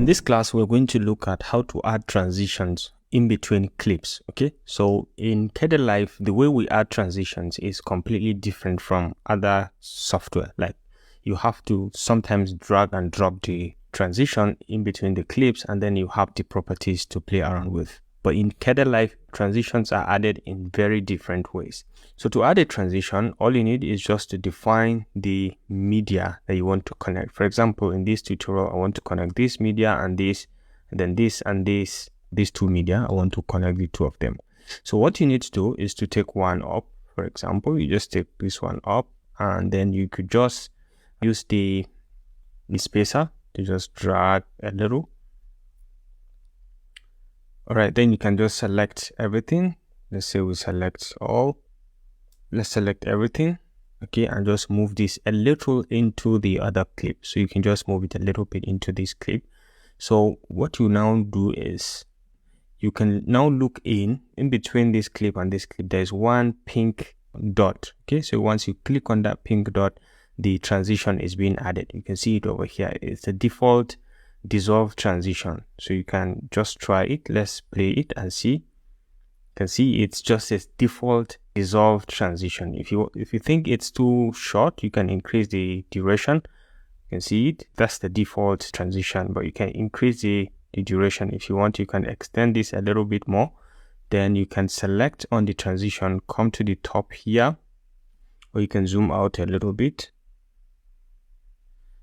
In this class, we're going to look at how to add transitions in between clips. Okay, so in Kdenlive, the way we add transitions is completely different from other software. Like, you have to sometimes drag and drop the transition in between the clips, and then you have the properties to play around with. But in Kdenlive, transitions are added in very different ways. So to add a transition, all you need is just to define the media that you want to connect. For example, in this tutorial, I want to connect this media and this, and then this and this, these two media. I want to connect the two of them. So what you need to do is to take one up. For example, you just take this one up, and then you could just use the spacer to just drag a little. All right, then you can just select everything. Let's say we select all. Let's select everything. Okay, and just move this a little into the other clip. So you can just move it a little bit into this clip. So what you now do is you can now look in between this clip and this clip. There's one pink dot. Okay, so once you click on that pink dot, the transition is being added. You can see it over here. It's the default dissolve transition. So you can just try it. Let's play it and see. You can see it's just a default dissolve transition. If you think it's too short, you can increase the duration. You can see it. That's the default transition, but you can increase the duration if you want. You can extend this a little bit more. Then you can select on the transition, come to the top here, or you can zoom out a little bit.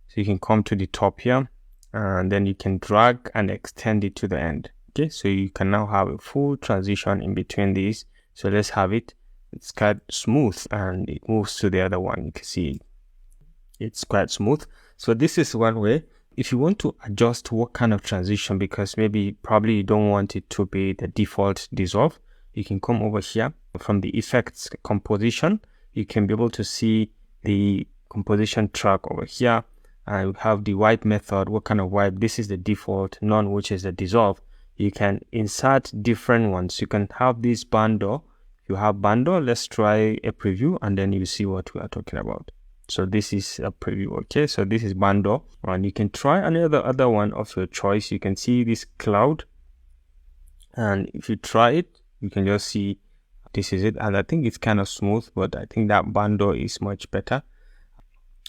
So you can come to the top here, and then you can drag and extend it to the end. Okay, so you can now have a full transition in between these. So let's have it. It's quite smooth and it moves to the other one. You can see it's quite smooth. So this is one way. If you want to adjust what kind of transition, because probably you don't want it to be the default dissolve, you can come over here from the effects composition. You can be able to see the composition track over here. And we have the wipe method. What kind of wipe? This is the default, none, which is the dissolve. You can insert different ones. You can have this bando. You have bando. Let's try a preview, and then you see what we are talking about. So this is a preview. Okay, so this is bando, and you can try another one of your choice. You can see this cloud, and if you try it, you can just see this is it. And I think it's kind of smooth, but I think that bando is much better.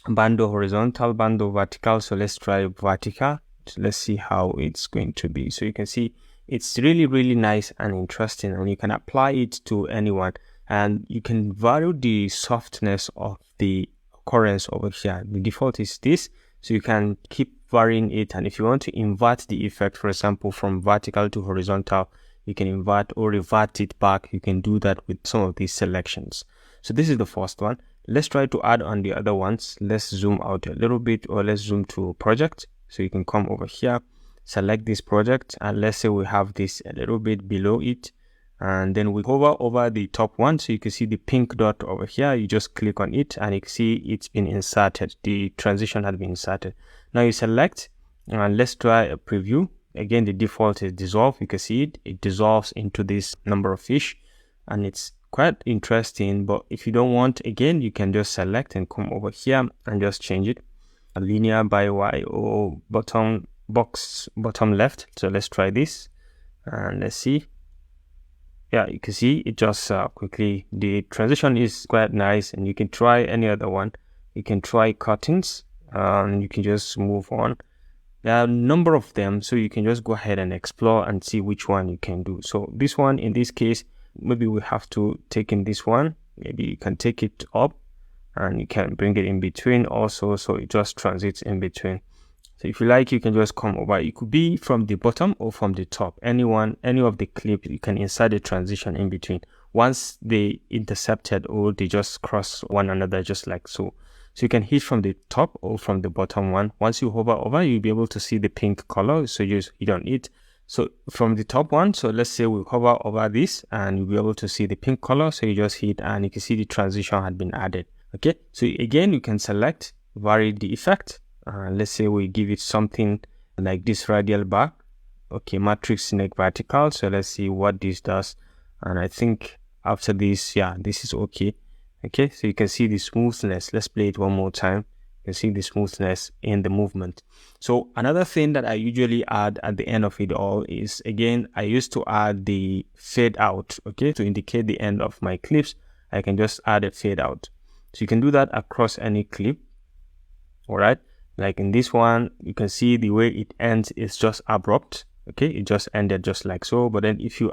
Bando horizontal, bando vertical. So let's try vertical. So let's see how it's going to be. So you can see it's really nice and interesting, and you can apply it to anyone, and you can vary the softness of the occurrence over here. The default is this, so you can keep varying it, and if you want to invert the effect, for example, from vertical to horizontal, you can invert or revert it back. You can do that with some of these selections. So this is the first one. Let's try to add on the other ones. Let's zoom out a little bit, or let's zoom to project. So you can come over here, select this project, and let's say we have this a little bit below it, and then we hover over the top one. So you can see the pink dot over here. You just click on it, and you can see it's been inserted. The transition has been inserted. Now you select, and let's try a preview. Again, the default is dissolve. You can see it dissolves into this number of fish, and it's quite interesting. But if you don't want, again, you can just select and come over here and just change it, a linear by Y or bottom left. So let's try this, and let's see. Yeah, you can see it just quickly. The transition is quite nice, and you can try any other one. You can try curtains, and you can just move on. There are a number of them, so you can just go ahead and explore and see which one you can do. So this one, in this case, maybe we have to take in this one. Maybe you can take it up, and you can bring it in between also, so it just transits in between. So if you like, you can just come over. It could be from the bottom or from the top. Any of the clips, you can insert a transition in between. Once they intercepted or they just cross one another, just like so. So you can hit from the top or from the bottom one. Once you hover over, you'll be able to see the pink color. So you just hit on it. So from the top one, so let's say we hover over this, and you'll be able to see the pink color. So you just hit, and you can see the transition had been added. Okay, so again, you can select, vary the effect. Let's say we give it something like this radial bar. Okay, matrix snake vertical. So let's see what this does. And I think after this, yeah, this is okay. Okay, so you can see the smoothness. Let's play it one more time. You see the smoothness in the movement. So another thing that I usually add at the end of it all is, again, I used to add the fade out, okay, to indicate the end of my clips. I can just add a fade out. So you can do that across any clip. All right, like in this one, you can see the way it ends is just abrupt. Okay, it just ended just like so. But then if you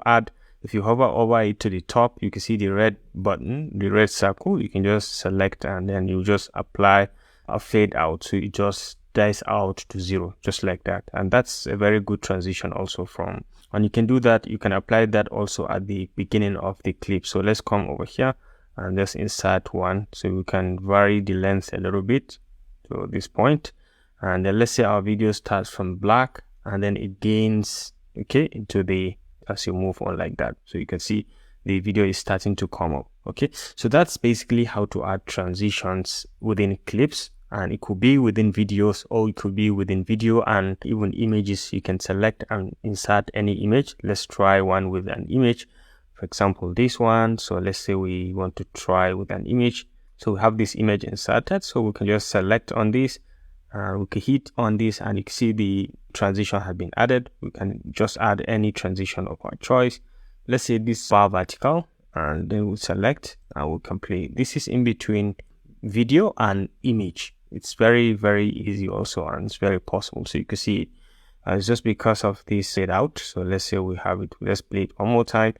hover over it to the top, you can see the red button, the red circle. You can just select and then you just apply a fade out, so it just dies out to 0, just like that. And that's a very good transition also from, and you can do that, you can apply that also at the beginning of the clip. So let's come over here and just insert one, so we can vary the length a little bit to this point. And then let's say our video starts from black and then it gains, okay, into the, as you move on like that. So you can see the video is starting to come up. Okay, so that's basically how to add transitions within clips, and it could be within videos or it could be within video and even images. You can select and insert any image. Let's try one with an image, for example this one. So let's say we want to try with an image. So we have this image inserted, so we can just select on this, we can hit on this, and you can see the transition has been added. We can just add any transition of our choice. Let's say this bar vertical, and then we'll select and we can play. This is in between video and image. It's very, very easy also, and it's very possible. So you can see it. It's just because of this fade out. So let's say we have it. Let's play it one more time,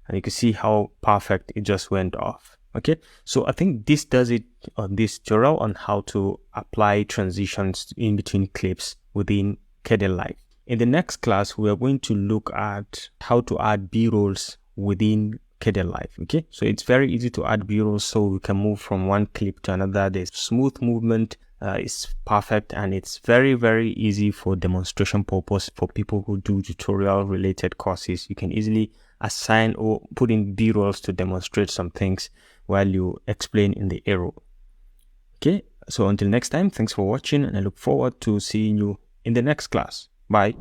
and you can see how perfect it just went off. Okay, so I think this does it on this tutorial on how to apply transitions in between clips within Kdenlive. In the next class, we are going to look at how to add B-rolls within Kdenlive. Okay, so it's very easy to add B-rolls, so we can move from one clip to another. There's smooth movement, it's perfect, and it's very, very easy for demonstration purpose. For people who do tutorial related courses, you can easily assign or put in B-rolls to demonstrate some things while you explain in the arrow. Okay, so until next time, thanks for watching, and I look forward to seeing you in the next class. Bye.